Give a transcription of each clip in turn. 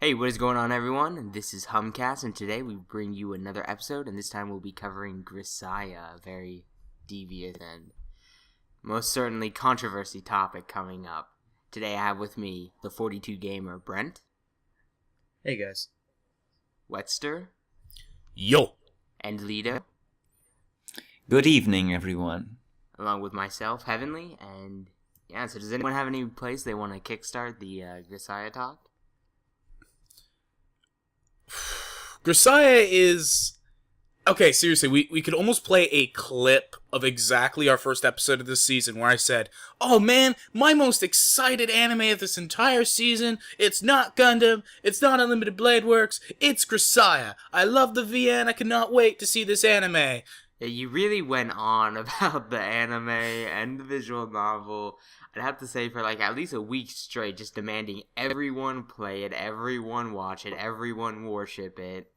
Hey, what is going on, everyone? This is Humcast, and today we bring you another episode, and this time we'll be covering Grisaya, a very devious and most certainly controversy topic coming up. Today I have with me the 42 gamer Brent. Hey guys. Wetster. Yo. And Lido. Good evening, everyone. Along with myself, Heavenly, and yeah, so does anyone have any place they want to kickstart the Grisaya talk? Grisaya is... Okay, seriously, we could almost play a clip of exactly our first episode of this season where I said, oh man, my most excited anime of this entire season, it's not Gundam, it's not Unlimited Blade Works, it's Grisaya. I love the VN, I cannot wait to see this anime. Yeah, you really went on about the anime and the visual novel. I'd have to say for like at least a week straight, just demanding everyone play it, everyone watch it, everyone worship it.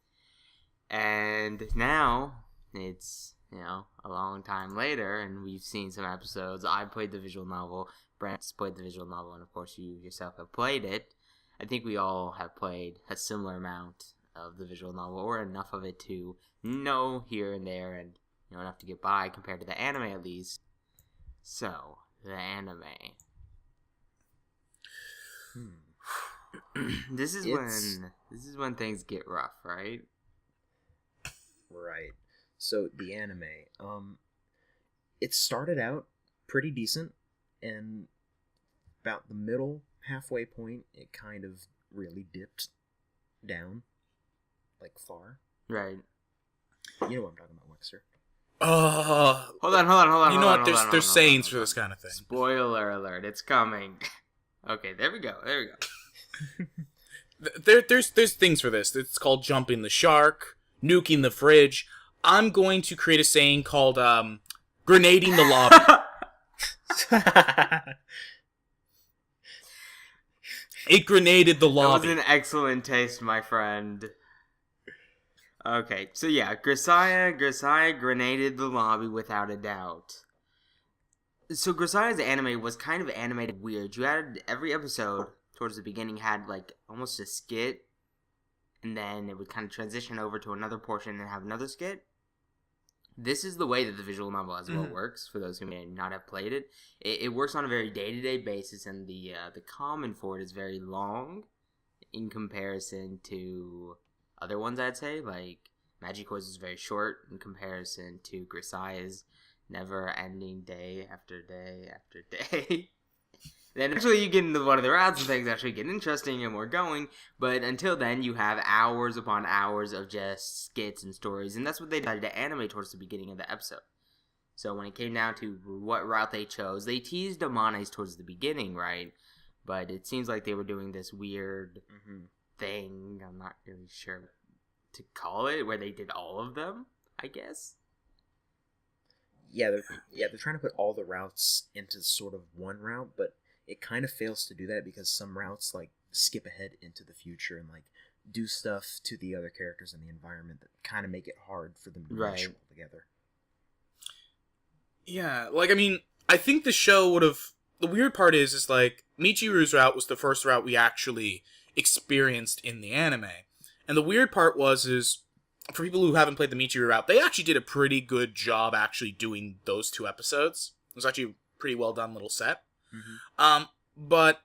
And now it's, a long time later, and we've seen some episodes. I played the visual novel, Brent's played the visual novel, and of course you yourself have played it. I think we all have played a similar amount of the visual novel, or enough of it to know here and there, and enough to get by compared to the anime at least. So, the anime. This is when things get rough, right? Right. So the anime, it started out pretty decent, and about the middle halfway point, it kind of really dipped down, like far. Right. You know what I'm talking about, Wexter. Hold on. You know what? There's sayings for this kind of thing. Spoiler alert! It's coming. Okay, there we go. There's things for this. It's called jumping the shark, nuking the fridge. I'm going to create a saying called grenading the lobby. It grenaded the lobby. That was an excellent taste, my friend. Okay, so yeah, Grisaya grenaded the lobby without a doubt. So Grisaya's anime was kind of animated weird. You had every episode towards the beginning had like almost a skit, and then it would kind of transition over to another portion and have another skit. This is the way that the visual novel as well works, for those who may not have played it. It works on a very day-to-day basis, and the common for it is very long in comparison to other ones, I'd say. Like, Magicoise is very short in comparison to Grisaya's never-ending day after day after day. Then actually you get into one of the routes and things actually get interesting and more going, but until then you have hours upon hours of just skits and stories, and that's what they decided to animate towards the beginning of the episode. So when it came down to what route they chose, they teased Amanes towards the beginning, right? But it seems like they were doing this weird thing, I'm not really sure to call it, where they did all of them, I guess. Yeah, they're trying to put all the routes into sort of one route, but it kind of fails to do that because some routes like skip ahead into the future and like do stuff to the other characters in the environment that kind of make it hard for them to mesh all together. Yeah, like, I mean, I think the show would have... The weird part is like, Michiru's route was the first route we actually experienced in the anime. And the weird part is, for people who haven't played the Michiru route, they actually did a pretty good job actually doing those two episodes. It was actually a pretty well done little set. But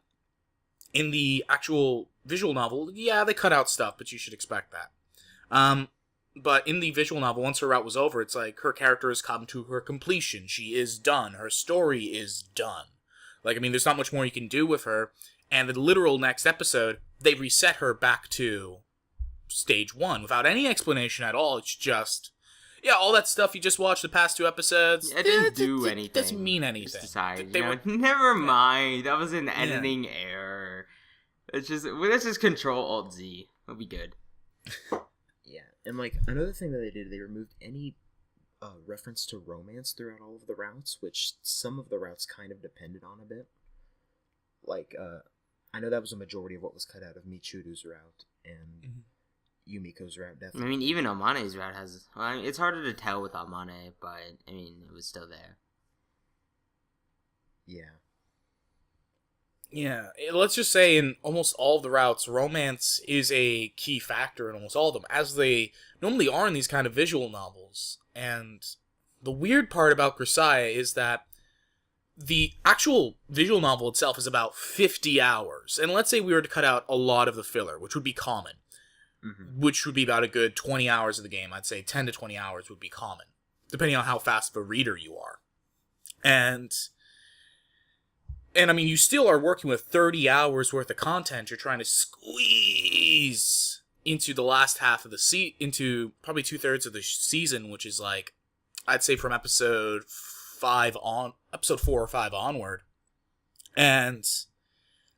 in the actual visual novel, yeah, they cut out stuff, but you should expect that. But in the visual novel, once her route was over, it's like her character has come to her completion. She is done. Her story is done. Like, I mean, there's not much more you can do with her. And the literal next episode, they reset her back to stage 1 without any explanation at all. It's just... Yeah, all that stuff you just watched the past 2 episodes. It didn't do anything. It doesn't mean anything. Just decide, never mind. That was an editing error. Let's just Control Alt Z. It'll be good. Yeah, and like another thing that they did, they removed any reference to romance throughout all of the routes, which some of the routes kind of depended on a bit. Like, I know that was a majority of what was cut out of Michiru's route and Yumiko's route, definitely. I mean, even Amane's route has... Well, I mean, it's harder to tell with Amane, but, I mean, it was still there. Yeah. Yeah, let's just say in almost all of the routes, romance is a key factor in almost all of them, as they normally are in these kind of visual novels. And the weird part about Grisaya is that the actual visual novel itself is about 50 hours. And let's say we were to cut out a lot of the filler, which would be common, which would be about a good 20 hours of the game. I'd say 10 to 20 hours would be common, depending on how fast of a reader you are. And I mean, you still are working with 30 hours worth of content you're trying to squeeze into the last half of the into probably 2/3 of the season, which is like, I'd say from episode 4 or 5 onward. And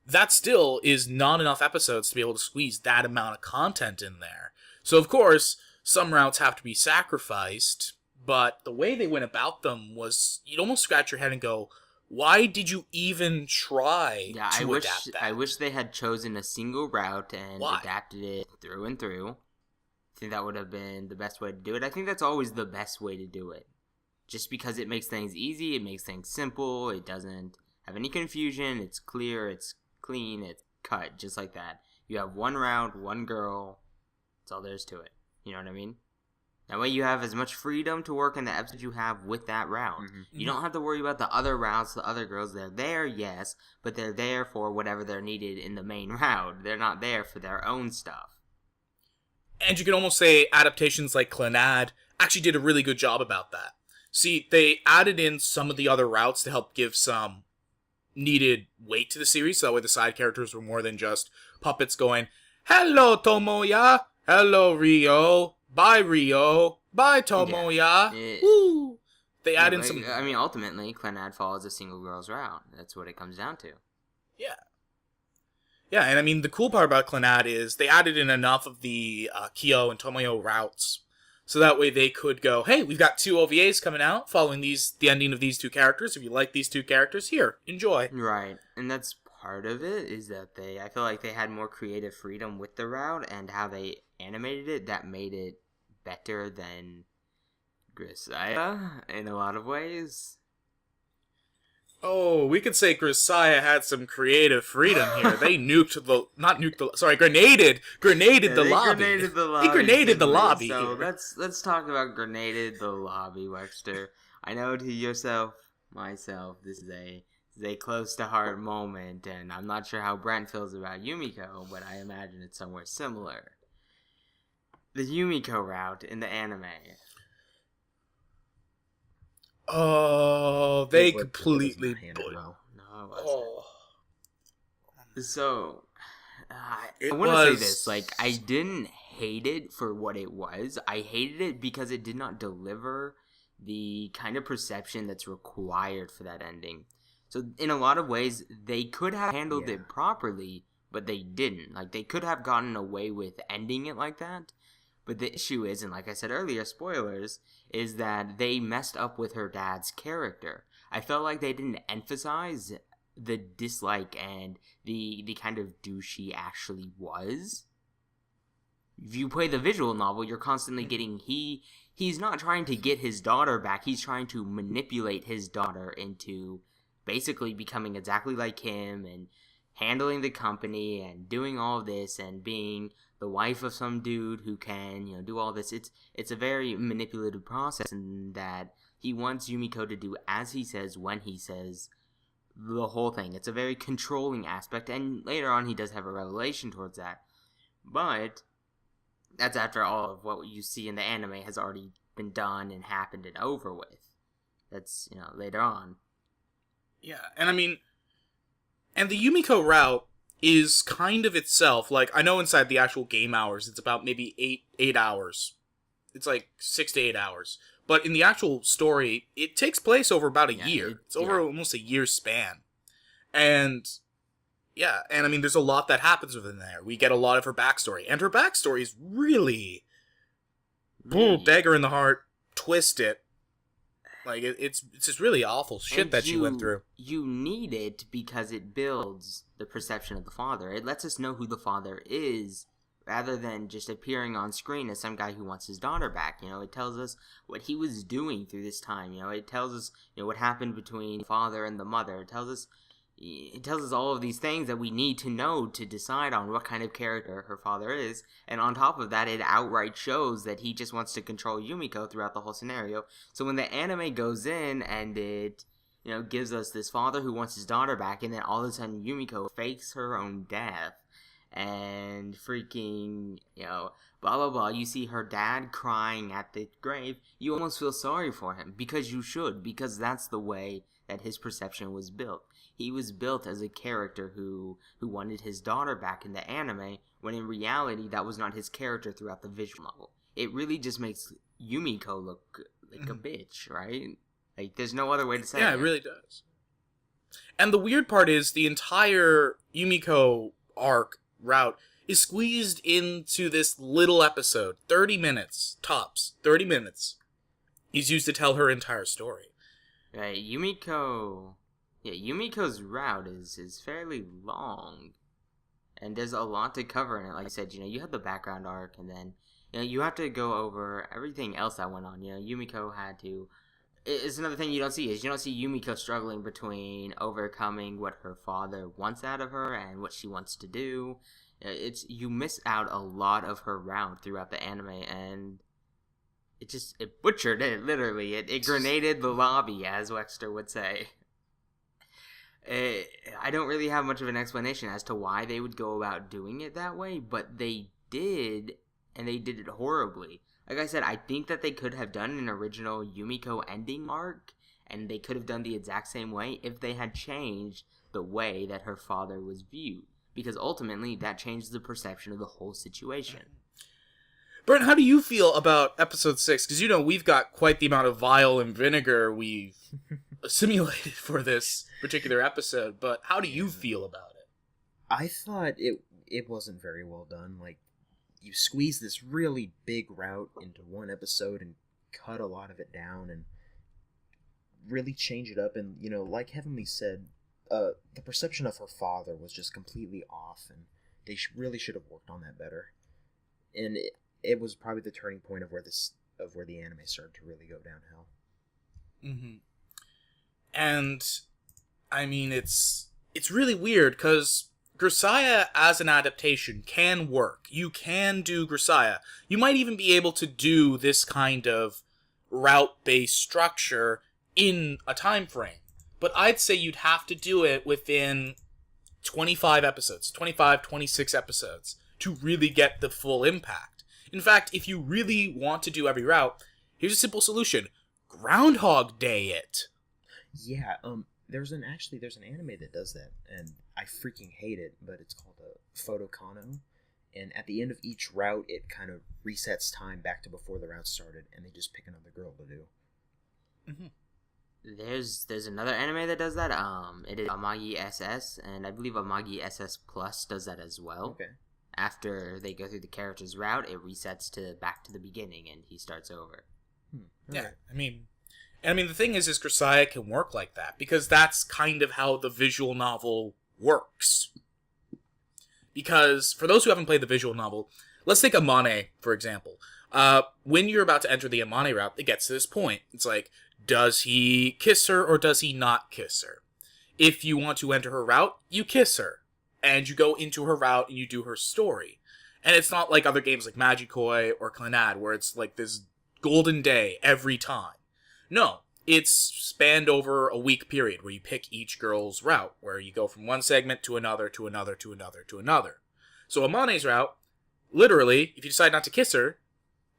that still is not enough episodes to be able to squeeze that amount of content in there. So, of course, some routes have to be sacrificed, but the way they went about them was, you'd almost scratch your head and go, why did you even try to adapt that? I wish they had chosen a single route and adapted it through and through. I think that would have been the best way to do it. I think that's always the best way to do it. Just because it makes things easy, it makes things simple, it doesn't have any confusion, it's clear, it's clean, it's cut, just like that. You have one route, one girl, that's all there is to it. You know what I mean? That way you have as much freedom to work in the episode you have with that route. You don't have to worry about the other routes, the other girls. They're there, yes, but they're there for whatever they're needed in the main route. They're not there for their own stuff. And you can almost say adaptations like Clannad actually did a really good job about that. See, they added in some of the other routes to help give some needed weight to the series, so that way the side characters were more than just puppets going, "Hello, Tomoya! Hello, Rio! Bye, Rio! Bye, Tomoya!" Woo! They add in some... I mean, ultimately, Clannad follows a single girl's route. That's what it comes down to. Yeah. Yeah, and I mean, the cool part about Clannad is they added in enough of the Kyo and Tomoyo routes, so that way they could go, hey, we've got 2 OVAs coming out following the ending of these 2 characters. If you like these 2 characters, here, enjoy. Right, and that's part of it, is that I feel like they had more creative freedom with the route, and how they animated it, that made it better than Grisaya in a lot of ways. Oh, we could say Grisaya had some creative freedom here. They grenaded the lobby. They grenaded the lobby. So let's talk about grenaded the lobby, Webster. I know to yourself, myself, this is a close to heart moment, and I'm not sure how Brent feels about Yumiko, but I imagine it's somewhere similar. The Yumiko route in the anime. Oh, they completely... No, it wasn't. So, I want to say this, like, I didn't hate it for what it was. I hated it because it did not deliver the kind of perception that's required for that ending. So, in a lot of ways, they could have handled it properly, but they didn't. Like, they could have gotten away with ending it like that. But the issue is, and like I said earlier, spoilers, is that they messed up with her dad's character. I felt like they didn't emphasize the dislike and the kind of douche he actually was. If you play the visual novel, you're constantly getting, he's not trying to get his daughter back, he's trying to manipulate his daughter into basically becoming exactly like him and handling the company and doing all of this and being the wife of some dude who can, do all this. It's a very manipulative process, in that he wants Yumiko to do as he says, when he says, the whole thing. It's a very controlling aspect, and later on he does have a revelation towards that. But that's after all of what you see in the anime has already been done and happened and over with. That's, later on. Yeah, and I mean, and the Yumiko route is kind of itself, like, I know inside the actual game hours, it's about maybe 8 hours. It's like 6 to 8 hours. But in the actual story, it takes place over about a year. It's over almost a year span. And, and I mean, there's a lot that happens within there. We get a lot of her backstory. And her backstory is really dagger in the heart, twist it. Like, it's just really awful shit that she went through. You need it because it builds the perception of the father. It lets us know who the father is, rather than just appearing on screen as some guy who wants his daughter back. It tells us what he was doing through this time. It tells us, what happened between the father and the mother. It tells us, it tells us all of these things that we need to know to decide on what kind of character her father is. And on top of that, it outright shows that he just wants to control Yumiko throughout the whole scenario. So when the anime goes in and it, gives us this father who wants his daughter back, and then all of a sudden Yumiko fakes her own death and freaking, blah blah blah, you see her dad crying at the grave, you almost feel sorry for him, because you should, because that's the way that his perception was built. He was built as a character who wanted his daughter back in the anime, when in reality that was not his character throughout the visual novel. It really just makes Yumiko look like a bitch, right? Like, there's no other way to say it. Yeah, it really does. And the weird part is the entire Yumiko arc route is squeezed into this little episode. 30 minutes, tops. 30 minutes is used to tell her entire story. Right, Yumiko's route is fairly long, and there's a lot to cover in it. Like I said, you have the background arc, and then you have to go over everything else that went on. Yumiko had to. It's another thing you don't see is you don't see Yumiko struggling between overcoming what her father wants out of her and what she wants to do. You miss out a lot of her route throughout the anime, and it butchered it, literally. It grenaded the lobby, as Wexter would say. I don't really have much of an explanation as to why they would go about doing it that way, but they did, and they did it horribly. Like I said, I think that they could have done an original Yumiko ending arc, and they could have done the exact same way if they had changed the way that her father was viewed. Because ultimately, that changed the perception of the whole situation. Brent, how do you feel about episode 6? Because, we've got quite the amount of vial and vinegar we've simulated for this particular episode, but how do you feel about it? I thought it wasn't very well done. Like, you squeeze this really big route into one episode and cut a lot of it down and really change it up. And, like Heavenly said, the perception of her father was just completely off, and they really should have worked on that better. And it was probably the turning point of where the anime started to really go downhill. Mm-hmm. And I mean, it's really weird because Grisaya as an adaptation can work. You can do Grisaya. You might even be able to do this kind of route-based structure in a time frame. But I'd say you'd have to do it within 25 episodes, 25, 26 episodes to really get the full impact. In fact, if you really want to do every route, here's a simple solution. Groundhog Day it. Yeah, there's an anime that does that, and I freaking hate it, but it's called Photokano, and at the end of each route, it kind of resets time back to before the route started, and they just pick another girl to do. Mm-hmm. There's another anime that does that. It is Amagi SS, and I believe Amagi SS Plus does that as well. Okay. After they go through the character's route, it resets back to the beginning, and he starts over. Yeah, Right. I mean, the thing is Grisaya can work like that, because that's kind of how the visual novel works. Because, for those who haven't played the visual novel, let's take Amane, for example. When you're about to enter the Amane route, it gets to this point. It's like, does he kiss her, or does he not kiss her? If you want to enter her route, you kiss her. And you go into her route, and you do her story. And it's not like other games like Magikoi or Clannad, where it's like this golden day every time. No, it's spanned over a week period where you pick each girl's route, where you go from one segment to another, to another, to another, to another. So Amane's route, literally, if you decide not to kiss her,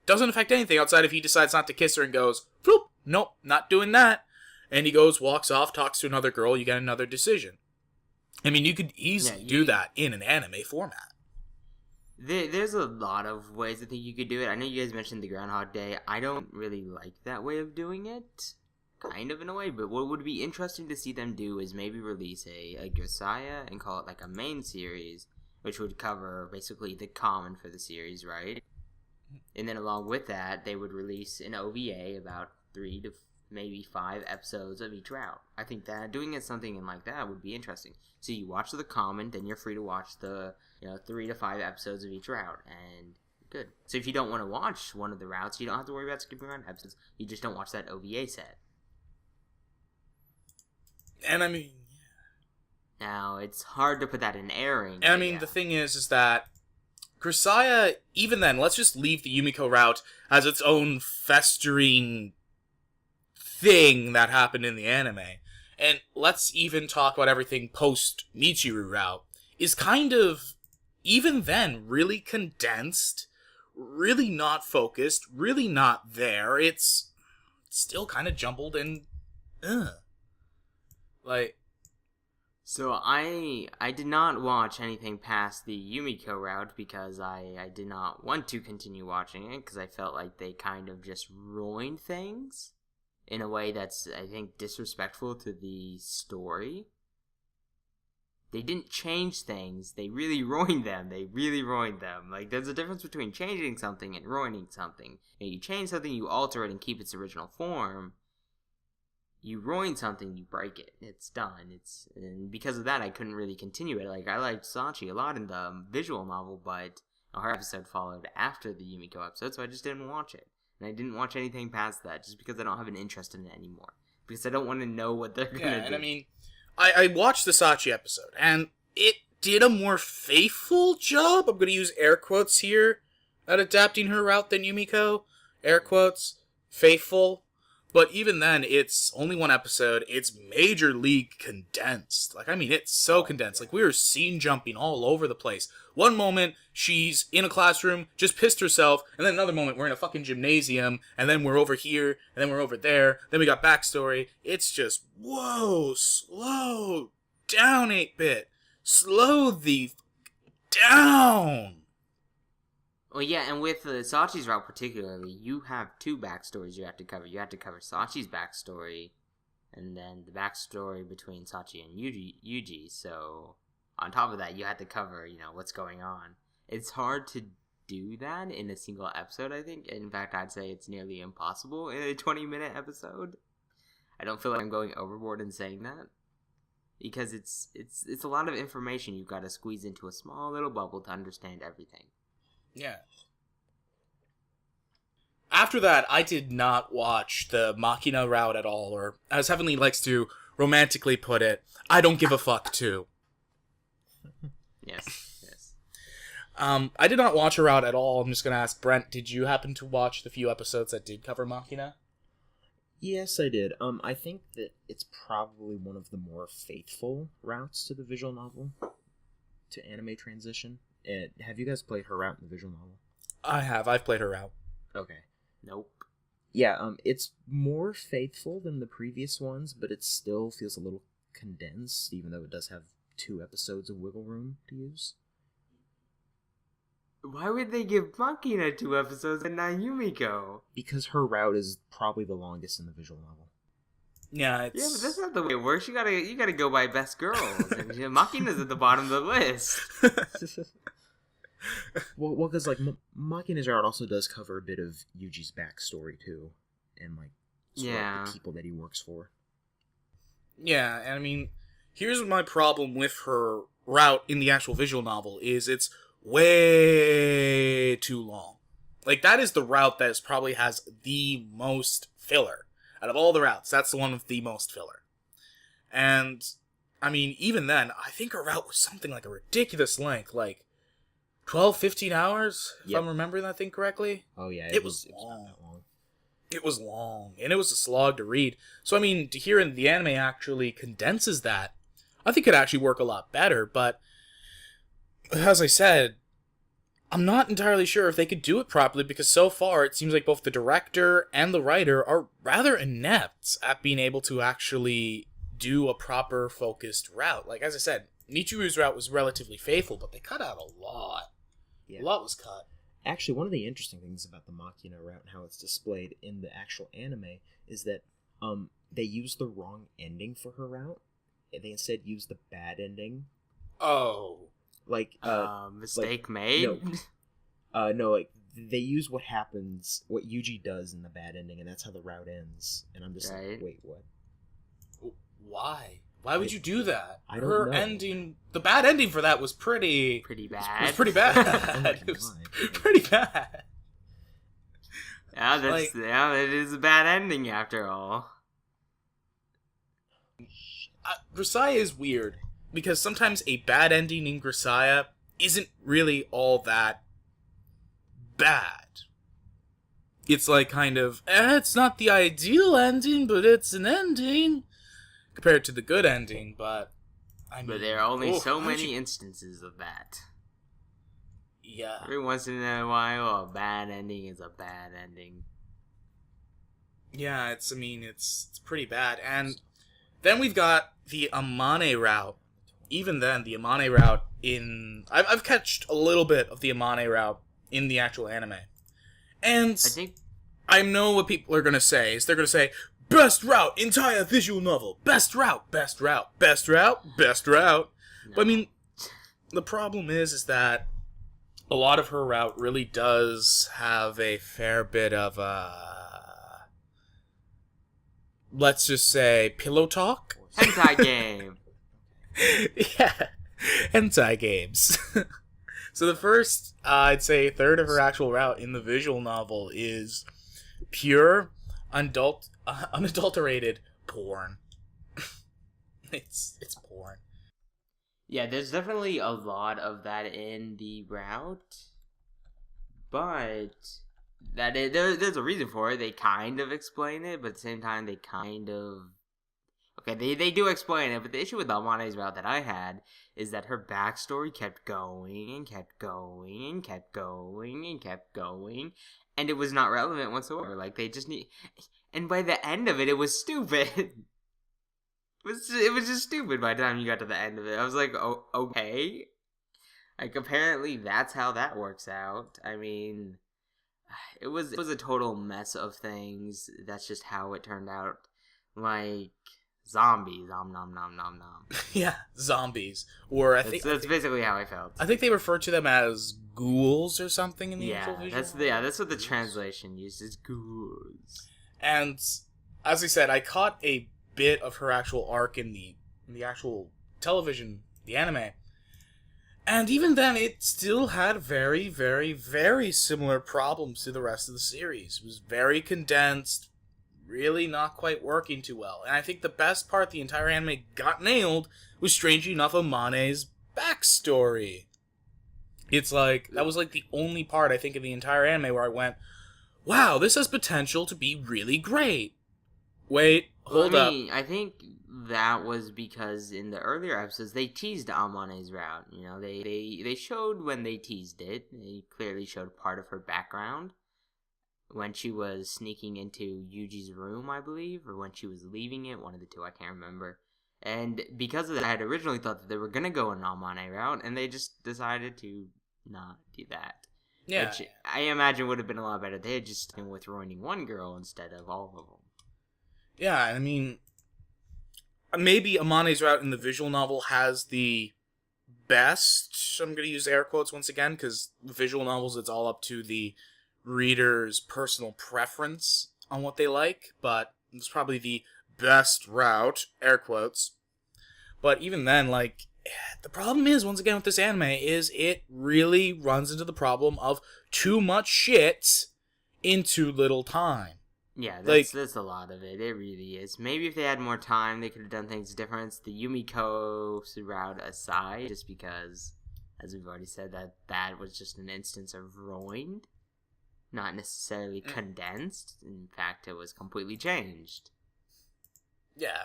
doesn't affect anything outside if he decides not to kiss her and goes, floop, nope, not doing that. And he goes, walks off, talks to another girl, you get another decision. I mean, you could easily do that in an anime format. There's a lot of ways I think you could do it. I know you guys mentioned the Groundhog Day. I don't really like that way of doing it, kind of in a way, but what would be interesting to see them do is maybe release a Grisaya and call it like a main series, which would cover basically the common for the series, right? And then along with that, they would release an OVA about 3 to maybe 5 episodes of each route. I think that doing it something like that would be interesting. So you watch the common, then you're free to watch the 3 to 5 episodes of each route, and good. So if you don't want to watch one of the routes, you don't have to worry about skipping around episodes. You just don't watch that OVA set. And I mean, Now, it's hard to put that in airing. And I but mean, yeah. the thing is that Grisaya, even then, let's just leave the Yumiko route as its own festering thing that happened in the anime. And let's even talk about everything post Michiru route, is kind of, even then, really condensed, really not focused, really not there. It's still kind of jumbled and, like, So I did not watch anything past the Yumiko route because I did not want to continue watching it because I felt like they kind of just ruined things in a way that's, I think, disrespectful to the story. They didn't change things. They really ruined them. Like, there's a difference between changing something and ruining something. You change something, you alter it and keep its original form. You ruin something, you break it. It's done. And because of that, I couldn't really continue it. Like, I liked Sachi a lot in the visual novel, but her episode followed after the Yumiko episode, so I just didn't watch it. And I didn't watch anything past that, just because I don't have an interest in it anymore. Because I don't want to know what they're going to do. And I mean, I watched the Sachi episode, and it did a more faithful job, I'm going to use air quotes here, at adapting her route than Yumiko. Air quotes, faithful. But even then, it's only one episode. It's major league condensed. Like, I mean, it's so condensed. Like, we were scene jumping all over the place. One moment, she's in a classroom, just pissed herself, and then another moment, we're in a fucking gymnasium, and then we're over here, and then we're over there, then we got backstory. It's just, whoa, slow down, 8-bit. Slow the down. Well, yeah, and with Sachi's route particularly, you have two backstories you have to cover. You have to cover Sachi's backstory, and then the backstory between Sachi and Yuji. So, on top of that, you have to cover, what's going on. It's hard to do that in a single episode, I think. In fact, I'd say it's nearly impossible in a 20-minute episode. I don't feel like I'm going overboard in saying that. Because it's a lot of information you've got to squeeze into a small little bubble to understand everything. Yeah. After that, I did not watch the Machina route at all, or as Heavenly likes to romantically put it, I don't give a fuck too. Yes. I did not watch her route at all. I'm just gonna ask Brent, did you happen to watch the few episodes that did cover Machina? Yes, I did. I think that it's probably one of the more faithful routes to the visual novel, to anime transition. Have you guys played her route in the visual novel? I have. I've played her route. Okay. Nope. Yeah, it's more faithful than the previous ones, but it still feels a little condensed, even though it does have 2 episodes of wiggle room to use. Why would they give Machina 2 episodes and not Yumiko? Because her route is probably the longest in the visual novel. Yeah, it's... Yeah, but that's not the way it works. You gotta go by best girls. And Machina's at the bottom of the list. well, because Machina's route also does cover a bit of Yuji's backstory too, and sort of the people that he works for. Yeah, and I mean, here's my problem with her route in the actual visual novel, is it's way too long. Like, that is the route that probably has the most filler. Out of all the routes, that's the one with the most filler. And, I mean, even then, I think her route was something like a ridiculous length, like 12, 15 hours, if I'm remembering that thing correctly. Oh yeah, it was long. It was long, and it was a slog to read. So, I mean, to hear the anime actually condenses that, I think it'd actually work a lot better, but as I said, I'm not entirely sure if they could do it properly, because so far it seems like both the director and the writer are rather inept at being able to actually do a proper focused route. Like, as I said, Michiru's route was relatively faithful, but they cut out a lot. Yeah. A lot was cut. Actually, one of the interesting things about the Machina route and how it's displayed in the actual anime is that they used the wrong ending for her route. They instead used the bad ending. Oh. Mistake made? No, they use what Yuji does in the bad ending, and that's how the route ends. And I'm just like, wait, what? Why? Why would you do that? I don't know. Ending, the bad ending for that was pretty bad. It was pretty bad. It was pretty bad. Yeah, it is a bad ending after all. Versailles is weird. because sometimes a bad ending in Grisaya isn't really all that bad. It's like kind of, it's not the ideal ending, but it's an ending compared to the good ending. But I mean, But there are only so many instances of that. Yeah. Every once in a while, a bad ending is a bad ending. Yeah, it's pretty bad. And then we've got the Amane route. Even then, the Amane route I've catched a little bit of the Amane route in the actual anime. And I know what people are going to say. Is they're going to say, best route, entire visual novel. Best route, best route, best route, best route. No. But I mean, the problem is that a lot of her route really does have a fair bit of, let's just say, pillow talk? Hentai game. Yeah, hentai games. So the first, I'd say, third of her actual route in the visual novel is pure, unadulterated porn. It's porn. Yeah, there's definitely a lot of that in the route, but there's a reason for it. They kind of explain it, but at the same time, they kind of... Okay, they do explain it, but the issue with Amane's route that I had is that her backstory kept going and kept going and kept going and kept going, and it was not relevant whatsoever. Like, they just need... And by the end of it, it was stupid. It was just stupid by the time you got to the end of it. I was like, oh, okay. Like, apparently that's how that works out. I mean, it was a total mess of things. That's just how it turned out. Like... Zombies, nom nom nom nom nom. Yeah, zombies. Or I think that's basically how I felt. I think they refer to them as ghouls or something in the actual visual. That's what the translation uses, ghouls. And as I said, I caught a bit of her actual arc in the actual television, the anime. And even then, it still had very, very, very similar problems to the rest of the series. It was very condensed, really not quite working too well. And I think the best part the entire anime got nailed was, strangely enough, Amane's backstory. It's like, that was like the only part, I think, of the entire anime where I went, wow, this has potential to be really great. Wait, hold up. I think that was because in the earlier episodes, they teased Amane's route. You know, they showed when they teased it. They clearly showed part of her background. When she was sneaking into Yuji's room, I believe, or when she was leaving it, one of the two, I can't remember. And because of that, I had originally thought that they were going to go an Amane route, and they just decided to not do that. Yeah. Which I imagine would have been a lot better. They had just been with ruining one girl instead of all of them. Yeah, I mean, maybe Amane's route in the visual novel has the best, I'm going to use air quotes once again, because visual novels, it's all up to the reader's personal preference on what they like, but it's probably the best route, air quotes. But even then, like, the problem is, once again, with this anime, is it really runs into the problem of too much shit in too little time. Yeah, that's a lot of it. It really is. Maybe if they had more time, they could have done things different. The Yumiko route aside, just because, as we've already said, that was just an instance of ruined. Not necessarily condensed. In fact, it was completely changed. Yeah,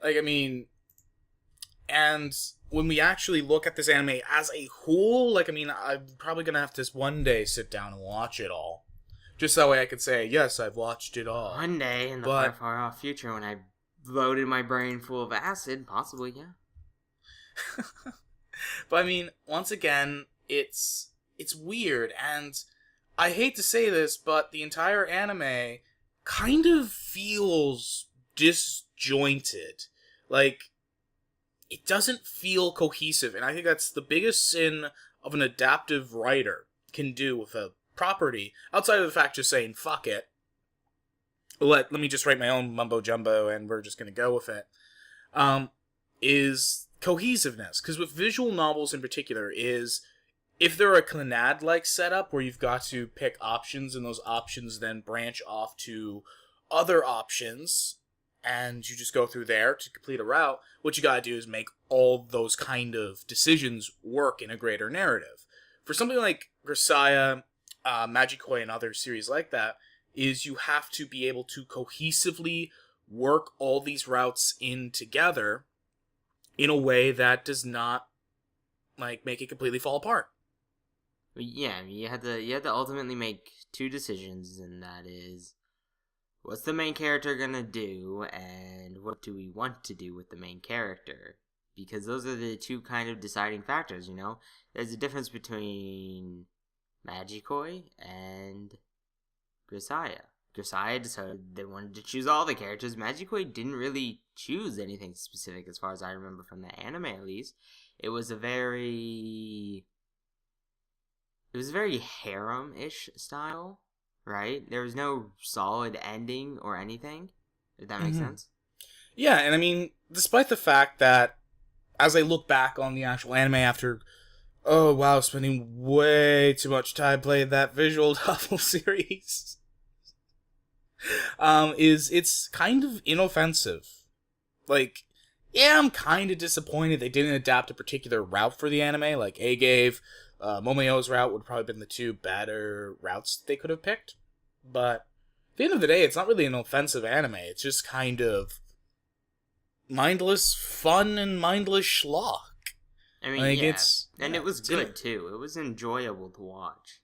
like I mean, and when we actually look at this anime as a whole, like, I mean, I'm probably gonna have to one day sit down and watch it all, just that way I could say, yes, I've watched it all. One day in the far, far off future, when I loaded my brain full of acid, possibly, yeah. But I mean, once again, it's weird, and I hate to say this, but the entire anime kind of feels disjointed. Like, it doesn't feel cohesive, and I think that's the biggest sin of an adaptive writer can do with a property, outside of the fact just saying, fuck it. Let me just write my own mumbo-jumbo, and we're just gonna go with it. Is cohesiveness. Because with visual novels in particular, is... if they're a Clannad-like setup where you've got to pick options and those options then branch off to other options, and you just go through there to complete a route. What you gotta do is make all those kind of decisions work in a greater narrative. For something like Grisaya, Magikoi, and other series like that, is you have to be able to cohesively work all these routes in together in a way that does not like make it completely fall apart. Yeah, I mean, you had to ultimately make two decisions, and that is, what's the main character gonna do, and what do we want to do with the main character? Because those are the two kind of deciding factors, you know? There's a difference between Magikoi and Grisaya. Grisaya decided they wanted to choose all the characters. Magikoi didn't really choose anything specific, as far as I remember from the anime, at least. It was a very harem-ish style, right? There was no solid ending or anything, if that makes sense. Yeah, and I mean, despite the fact that, as I look back on the actual anime after, spending way too much time playing that visual novel series, it's kind of inoffensive. Like, yeah, I'm kind of disappointed they didn't adapt a particular route for the anime, like A gave. Momoyo's route would have probably been the two better routes they could have picked. But at the end of the day, it's not really an offensive anime. It's just kind of mindless fun and mindless schlock. I mean, it was good, too. It was enjoyable to watch.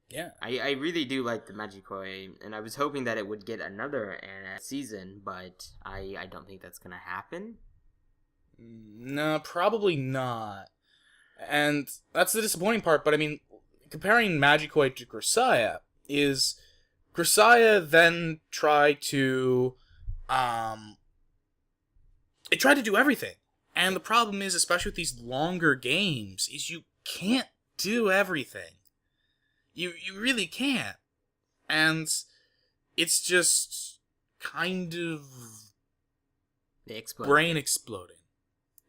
Yeah. I really do like the Magikoi, and I was hoping that it would get another season, but I don't think that's going to happen. No, probably not. And that's the disappointing part, but I mean, comparing Magikoi to Grisaya is Grisaya then tried to it tried to do everything. And the problem is, especially with these longer games, is you can't do everything. You really can't. And it's just kind of brain exploding.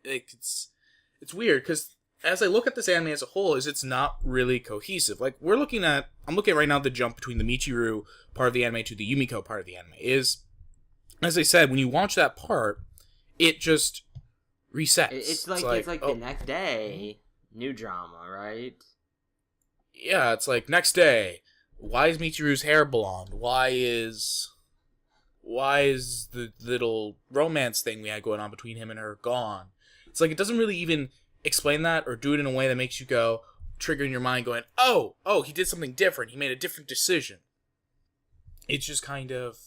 It's weird, because as I look at this anime as a whole, it's not really cohesive. Like, I'm looking at right now the jump between the Michiru part of the anime to the Yumiko part of the anime is, as I said, when you watch that part, it just resets. It's like the next day, new drama, right? Yeah, it's like, next day, why is Michiru's hair blonde? Why is the little romance thing we had going on between him and her gone? It's like, it doesn't really even explain that or do it in a way that makes you go, trigger in your mind going, oh, he did something different. He made a different decision. It's just kind of...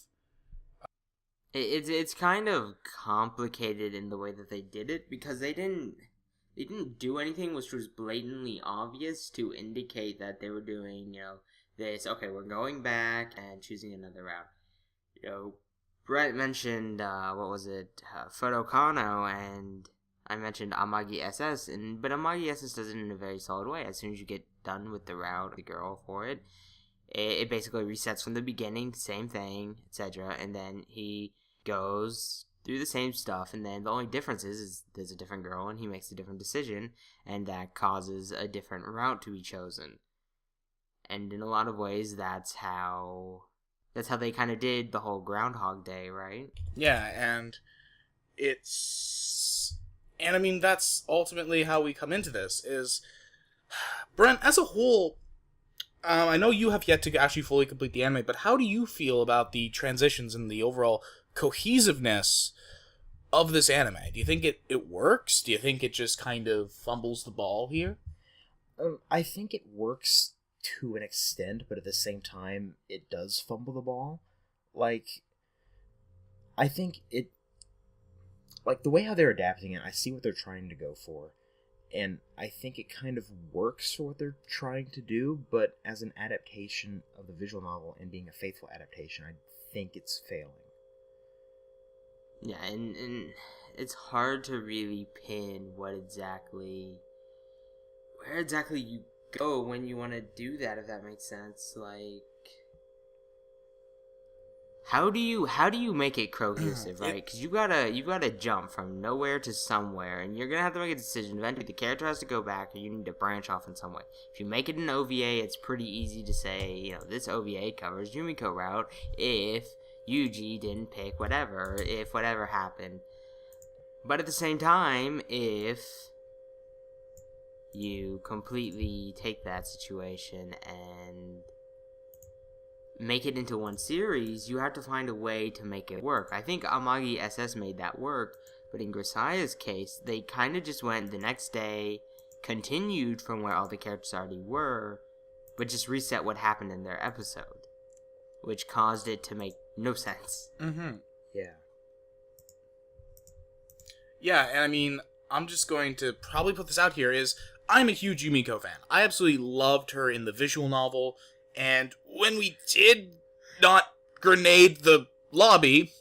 It's kind of complicated in the way that they did it, because they didn't do anything which was blatantly obvious to indicate that they were doing, this. Okay, we're going back and choosing another route. Brett mentioned, Fudo Kano, and I mentioned Amagi SS, but Amagi SS does it in a very solid way. As soon as you get done with the route, the girl for it, it basically resets from the beginning, same thing, etc. And then he goes through the same stuff, and then the only difference is there's a different girl, and he makes a different decision, and that causes a different route to be chosen. And in a lot of ways, that's how they kind of did the whole Groundhog Day, right? Yeah, and I mean, that's ultimately how we come into this, is... Brent, as a whole, I know you have yet to actually fully complete the anime, but how do you feel about the transitions and the overall cohesiveness of this anime? Do you think it works? Do you think it just kind of fumbles the ball here? I think it works to an extent, but at the same time, it does fumble the ball. Like, I think it... Like, the way how they're adapting it, I see what they're trying to go for. And I think it kind of works for what they're trying to do, but as an adaptation of the visual novel and being a faithful adaptation, I think it's failing. Yeah, and it's hard to really pin where exactly you go when you want to do that, if that makes sense. Like, how do you make it cohesive, right? Because you gotta jump from nowhere to somewhere, and you're gonna have to make a decision. Eventually, the character has to go back, or you need to branch off in some way. If you make it an OVA, it's pretty easy to say, this OVA covers Yumiko route if Yuji didn't pick whatever, if whatever happened. But at the same time, if you completely take that situation and make it into one series, you have to find a way to make it work. I think Amagi SS made that work, but in Grisaya's case, they kind of just went the next day, continued from where all the characters already were, but just reset what happened in their episode, which caused it to make no sense. Mm-hmm. Yeah. Yeah, and I mean, I'm just going to probably put this out here, is I'm a huge Yumiko fan. I absolutely loved her in the visual novel, and when we did not grenade the lobby,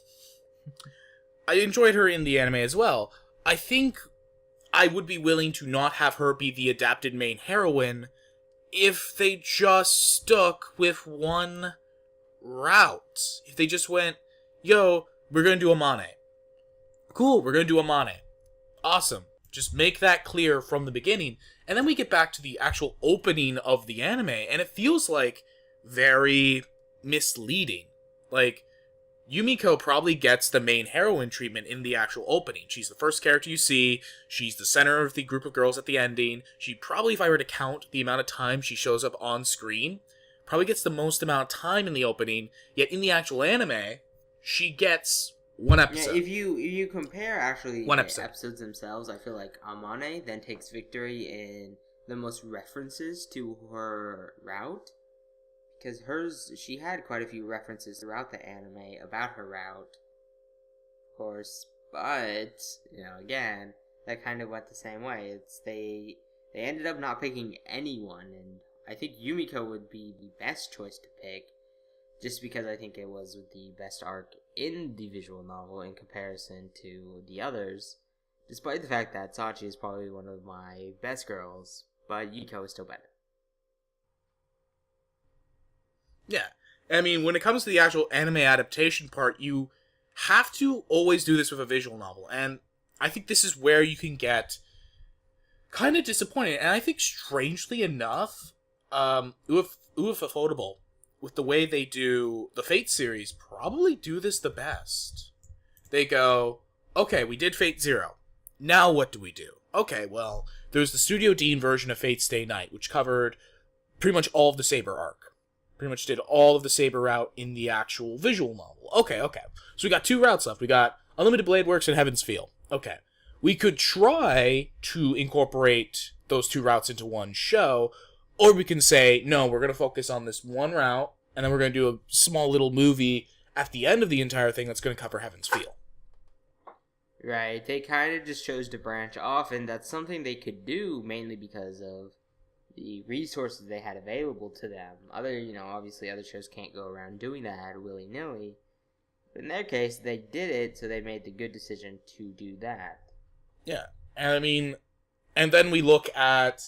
I enjoyed her in the anime as well. I think I would be willing to not have her be the adapted main heroine if they just stuck with one route. If they just went, yo, we're going to do Amane. Cool, we're going to do Amane. Awesome. Just make that clear from the beginning. And then we get back to the actual opening of the anime, and it feels like very misleading. Like, Yumiko probably gets the main heroine treatment in the actual opening. She's the first character you see. She's the center of the group of girls at the ending. She probably, if I were to count the amount of time she shows up on screen, probably gets the most amount of time in the opening. Yet in the actual anime, she gets one episode. Yeah, if you compare actually One the episode. episodes themselves, I feel like Amane then takes victory in the most references to her route. Because she had quite a few references throughout the anime about her route, of course, but, again, that kind of went the same way. They ended up not picking anyone, and I think Yumiko would be the best choice to pick, just because I think it was the best arc in the visual novel in comparison to the others, despite the fact that Sachi is probably one of my best girls, but Yumiko is still better. Yeah. I mean, when it comes to the actual anime adaptation part, you have to always do this with a visual novel. And I think this is where you can get kind of disappointed. And I think, strangely enough, Ufotable, with the way they do the Fate series, probably do this the best. They go, okay, we did Fate Zero. Now what do we do? Okay, well, there's the Studio Dean version of Fate Stay Night, which covered pretty much all of the Saber arc. Pretty much did all of the Saber route in the actual visual novel. Okay. So we got two routes left. We got Unlimited Blade Works and Heaven's Feel. Okay. We could try to incorporate those two routes into one show, or we can say, no, we're going to focus on this one route, and then we're going to do a small little movie at the end of the entire thing that's going to cover Heaven's Feel. Right, they kind of just chose to branch off, and that's something they could do, mainly because of the resources they had available to them. Obviously other shows can't go around doing that willy-nilly. But in their case, they did it, so they made the good decision to do that. Yeah, and then we look at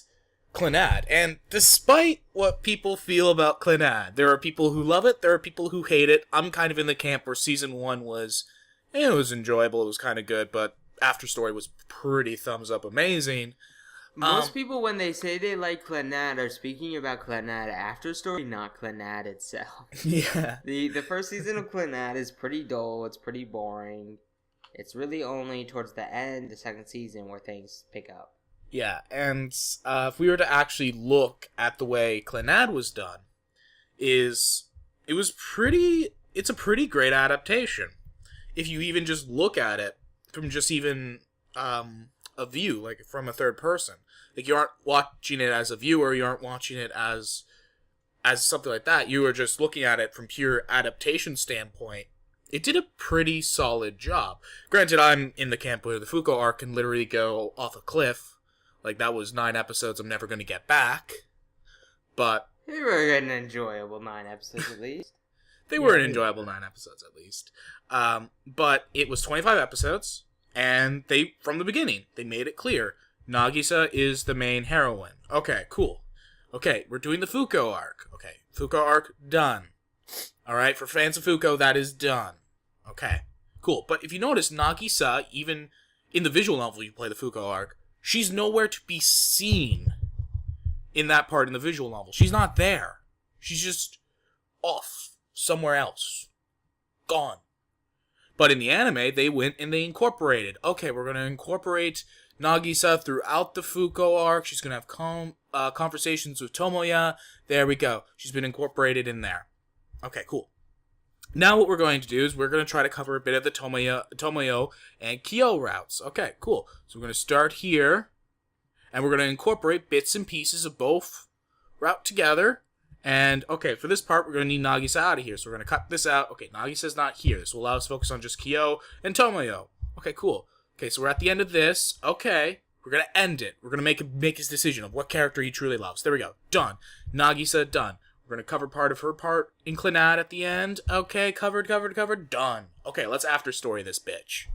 Clannad, and despite what people feel about Clannad, there are people who love it, there are people who hate it. I'm kind of in the camp where Season 1 was, it was enjoyable, it was kind of good, but After Story was pretty thumbs up amazing. Most people, when they say they like Clannad, are speaking about Clannad After Story, not Clannad itself. Yeah. The first season of Clannad is pretty dull, it's pretty boring. It's really only towards the end, the second season, where things pick up. Yeah, and if we were to actually look at the way Clannad was done, it's a pretty great adaptation. If you even just look at it from just even a view, like from a third person. Like, you aren't watching it as a viewer, you aren't watching it as something like that. You are just looking at it from pure adaptation standpoint. It did a pretty solid job. Granted, I'm in the camp where the Fuko arc can literally go off a cliff. Like, that was 9 episodes I'm never going to get back. But They were an enjoyable 9 episodes at least. they were an enjoyable 9 episodes at least. But it was 25 episodes, and they, from the beginning, they made it clear. Nagisa is the main heroine. Okay, cool. Okay, we're doing the Fuko arc. Okay, Fuko arc, done. Alright, for fans of Fuko, that is done. Okay, cool. But if you notice, Nagisa, even in the visual novel you play the Fuko arc, she's nowhere to be seen in that part in the visual novel. She's not there. She's just off somewhere else. Gone. But in the anime, they went and they incorporated. Okay, we're going to incorporate Nagisa throughout the Fuko arc. She's going to have conversations with Tomoya. There we go. She's been incorporated in there. Okay, cool. Now what we're going to do is we're going to try to cover a bit of the Tomoyo and Kyo routes. Okay, cool. So we're going to start here, and we're going to incorporate bits and pieces of both route together. And, okay, for this part, we're going to need Nagisa out of here. So we're going to cut this out. Okay, Nagisa's not here. This will allow us to focus on just Kyo and Tomoyo. Okay, cool. Okay, so we're at the end of this. Okay, we're going to end it. We're going to make his decision of what character he truly loves. There we go. Done. Nagisa, done. We're going to cover part of her part in Clannad at the end. Okay, covered, done. Okay, let's after story this bitch.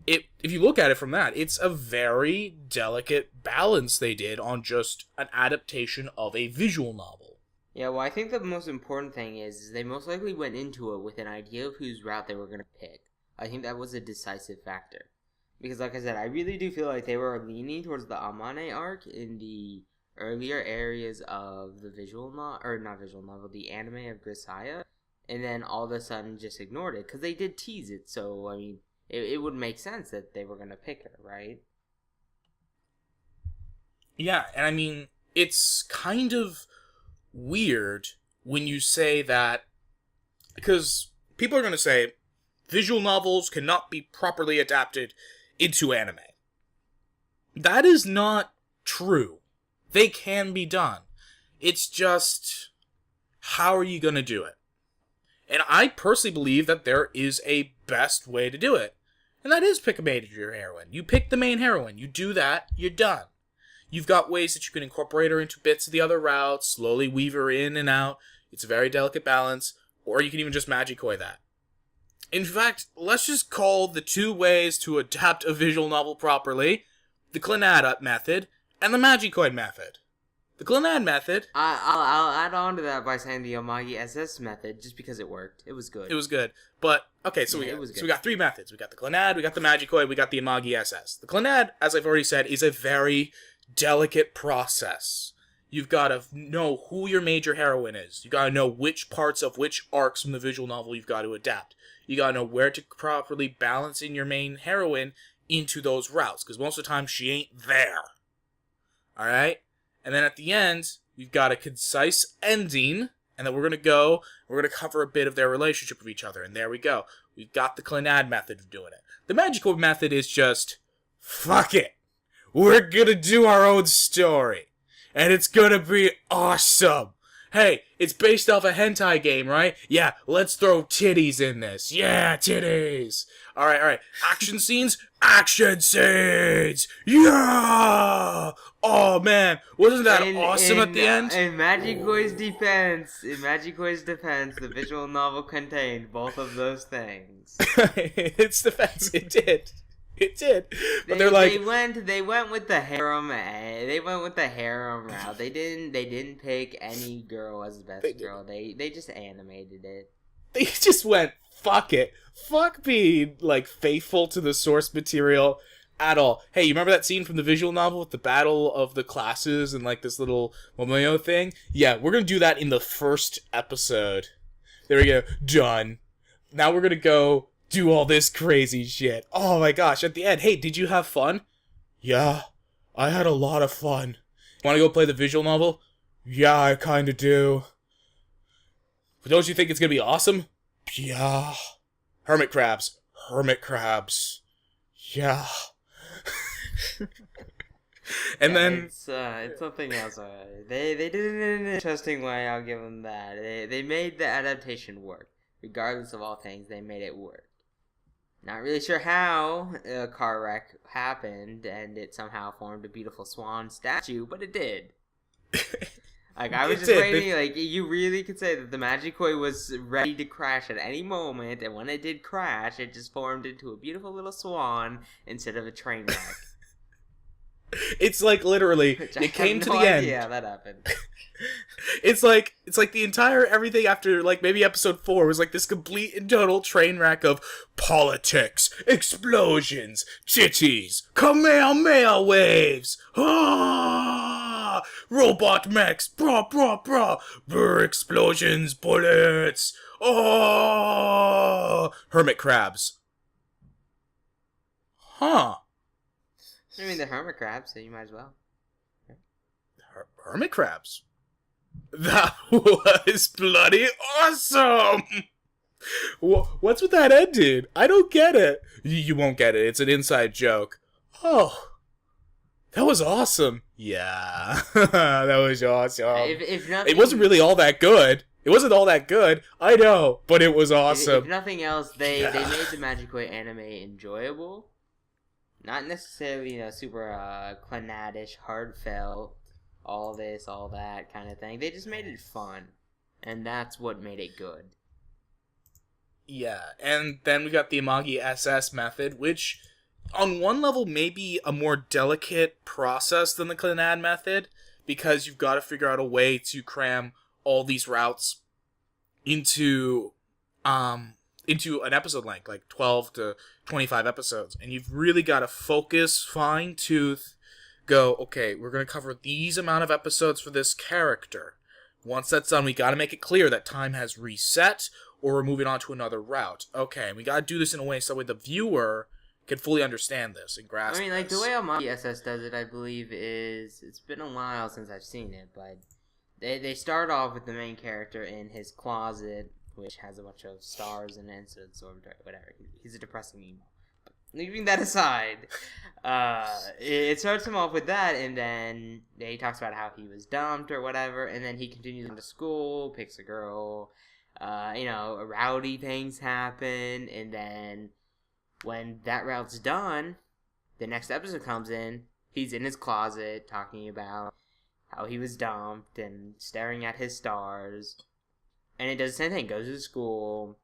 If you look at it from that, it's a very delicate balance they did on just an adaptation of a visual novel. Yeah, well, I think the most important thing is they most likely went into it with an idea of whose route they were going to pick. I think that was a decisive factor. Because, like I said, I really do feel like they were leaning towards the Amane arc in the earlier areas of the the anime of Grisaya, and then all of a sudden just ignored it, because they did tease it, so, I mean, it would make sense that they were going to pick her, right? Yeah, and I mean, it's kind of weird when you say that, because people are going to say, visual novels cannot be properly adapted into anime. That is not true. They can be done. It's just, how are you going to do it? And I personally believe that there is a best way to do it. And that is pick a major heroine. You pick the main heroine. You do that, you're done. You've got ways that you can incorporate her into bits of the other routes, slowly weave her in and out. It's a very delicate balance. Or you can even just Magikoi that. In fact, let's just call the two ways to adapt a visual novel properly the Clannad method and the Magikoi method. The Clannad method... I'll add on to that by saying the Omagi SS method, just because it worked. It was good. It was good. But, okay, so, we got three methods. We got the Clannad, we got the Magikoi, we got the Amagi SS. The Clannad, as I've already said, is a very delicate process. You've got to know who your major heroine is. You got to know which parts of which arcs from the visual novel you've got to adapt. You got to know where to properly balance in your main heroine into those routes, because most of the time she ain't there. Alright? And then at the end, we've got a concise ending, and then we're going to cover a bit of their relationship with each other, and there we go. We've got the Clannad method of doing it. The Magikoi method is just, fuck it. We're going to do our own story, and it's going to be awesome. Hey, it's based off a hentai game, right? Yeah, let's throw titties in this. Yeah, titties. All right. Action scenes? Action scenes! Yeah! Oh, man. Wasn't that awesome at the end? In Magikoi's defense, the visual novel contained both of those things. Its defense, it did. It did. But they went with the harem. They went with the harem route. They didn't pick any girl as the best girl. They just animated it. They just went, fuck it. Fuck being, faithful to the source material at all. Hey, you remember that scene from the visual novel with the battle of the classes and, this little Momoyo thing? Yeah, we're gonna do that in the first episode. There we go. Done. Now we're gonna go do all this crazy shit. Oh my gosh, at the end, hey, did you have fun? Yeah, I had a lot of fun. Want to go play the visual novel? Yeah, I kinda do. But don't you think it's gonna be awesome? Yeah. Hermit crabs. Yeah. And then it's something else. They did it in an interesting way. I'll give them that. They made the adaptation work, regardless of all things. They made it work. Not really sure how a car wreck happened and it somehow formed a beautiful swan statue, but it did. I was just waiting. You really could say that the Magikoi was ready to crash at any moment, and when it did crash, it just formed into a beautiful little swan instead of a train wreck. It's literally, it came to the end. Yeah, that happened. It's like the entire everything after maybe episode 4 was this complete and total train wreck of politics, explosions, titties, Kamehameha waves. Robot mechs! Brah, brah, brah! Brr, explosions, bullets! Oh! Hermit crabs. Huh. I mean, the hermit crab, so you might as well. Hermit crabs. That was bloody awesome! What's with that ending? I don't get it. You won't get it. It's an inside joke. Oh. That was awesome. Yeah. That was awesome. If nothing, It wasn't really all that good. It wasn't all that good. I know, but it was awesome. If nothing else, they made the Magic Way anime enjoyable. Not necessarily, super clanadish, heartfelt, all this, all that kind of thing. They just made it fun. And that's what made it good. Yeah, and then we got the Amagi SS method, which on one level may be a more delicate process than the Clannad method, because you've got to figure out a way to cram all these routes into an episode length, like 12 to 25 episodes. And you've really got to focus, fine-tooth, go, okay, we're going to cover these amount of episodes for this character. Once that's done, we got to make it clear that time has reset, or we're moving on to another route. Okay, we got to do this in a way so that way the viewer can fully understand this and grasp this. The way Amagi SS does it, I believe, is... It's been a while since I've seen it, but they start off with the main character in his closet, which has a bunch of stars and it, so it's sort of whatever. He's a depressing emo. But leaving that aside, it starts him off with that, and then he talks about how he was dumped or whatever, and then he continues into school, picks a girl, rowdy things happen, and then when that route's done, the next episode comes in, he's in his closet talking about how he was dumped and staring at his stars. And it does the same thing. Goes to school,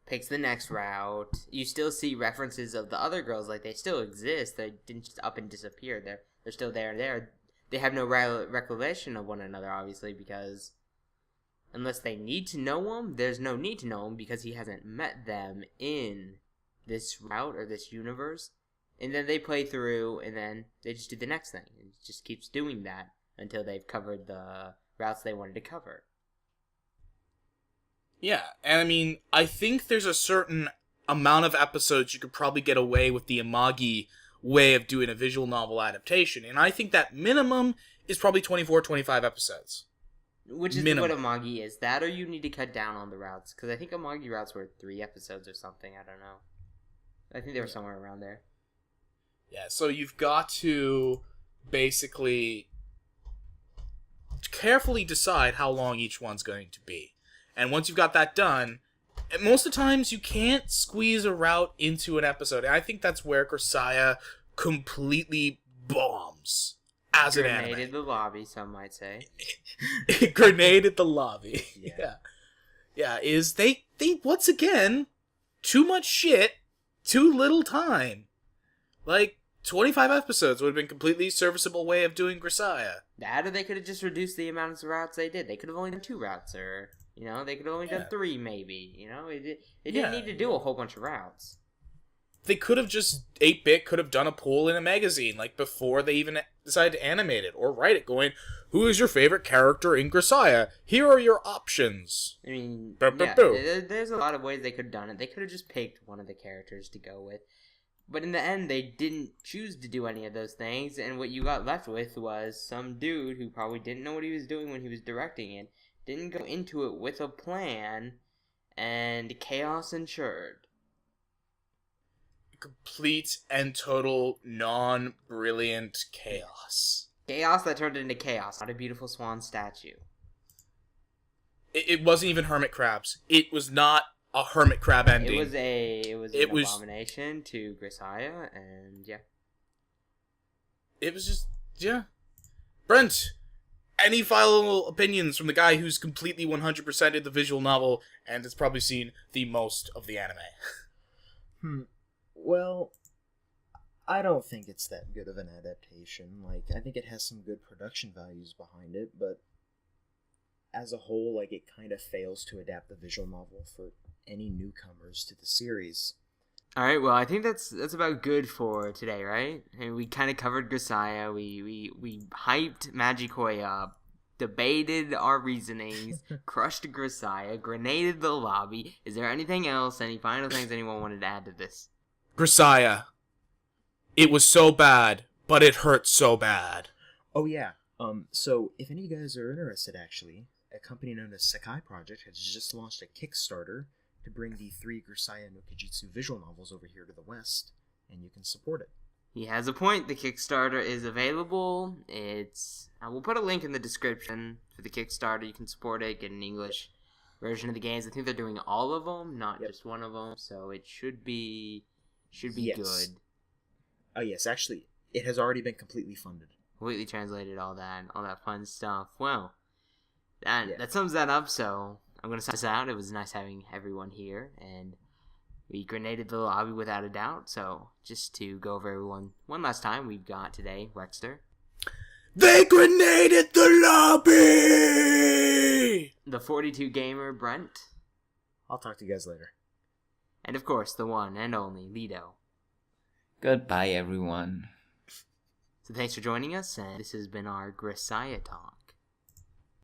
picks the next route. You still see references of the other girls, like they still exist. They didn't just up and disappear. They're still there and there. They have no recollection of one another, obviously, because unless they need to know him, there's no need to know him because he hasn't met them in this route or this universe. And then they play through, and then they just do the next thing. It just keeps doing that until they've covered the routes they wanted to cover. Yeah, and I mean, I think there's a certain amount of episodes you could probably get away with the Amagi way of doing a visual novel adaptation, and I think that minimum is probably 24, 25 episodes. Which is minimum. What Amagi is. That or you need to cut down on the routes, because I think Amagi routes were 3 episodes or something, I don't know. I think they were somewhere around there. Yeah, so you've got to basically carefully decide how long each one's going to be. And once you've got that done, most of the times you can't squeeze a route into an episode. And I think that's where Grisaya completely bombs as an anime. Grenaded the lobby, some might say. Grenaded the lobby. Yeah. Yeah, is they once again, too much shit, too little time. Like, 25 episodes would have been a completely serviceable way of doing Grisaya. That, or they could have just reduced the amount of routes they did. They could have only done 2 routes, or... they could have only done 3, maybe. They didn't need to do a whole bunch of routes. They could have just 8-Bit could have done a poll in a magazine, like before they even decided to animate it or write it, going, "Who is your favorite character in Grisaya? Here are your options." I mean, Boo. there's a lot of ways they could have done it. They could have just picked one of the characters to go with. But in the end, they didn't choose to do any of those things, and what you got left with was some dude who probably didn't know what he was doing when he was directing it, didn't go into it with a plan, and chaos ensured. Complete and total non-brilliant chaos. Chaos that turned into chaos, not a beautiful swan statue. It wasn't even hermit crabs. It was not a hermit crab ending. It was an abomination to Grisaya, and yeah. It was just, yeah. Brent, any final opinions from the guy who's completely 100%ed the visual novel and has probably seen the most of the anime? Well, I don't think it's that good of an adaptation. I think it has some good production values behind it, but as a whole, it kind of fails to adapt the visual novel for any newcomers to the series. All right, well, I think that's about good for today, right? And we kind of covered Grisaya. We hyped Magikoi up, debated our reasonings, crushed Grisaya, grenaded the lobby. Is there anything else? Any final things anyone wanted to add to this? Grisaya. It was so bad, but it hurt so bad. Oh yeah. So if any of you guys are interested, actually, a company known as Sakai Project has just launched a Kickstarter to bring the 3 Grisaya no Kijutsu visual novels over here to the West, and you can support it. He has a point. The Kickstarter is available. I will put a link in the description for the Kickstarter. You can support it, get an English version of the games. I think they're doing all of them, not just one of them. So it should be Yes. good. Oh yes, actually, it has already been completely funded. Completely translated, all that fun stuff. Well, that sums that up. So I'm gonna sign this out. It was nice having everyone here, and we grenaded the lobby without a doubt. So just to go over everyone one last time, we've got today Wexter. They grenaded the lobby! The 42 gamer Brent. I'll talk to you guys later. And of course, the one and only Lido. Goodbye, everyone. So thanks for joining us, and this has been our Grisaya Talk.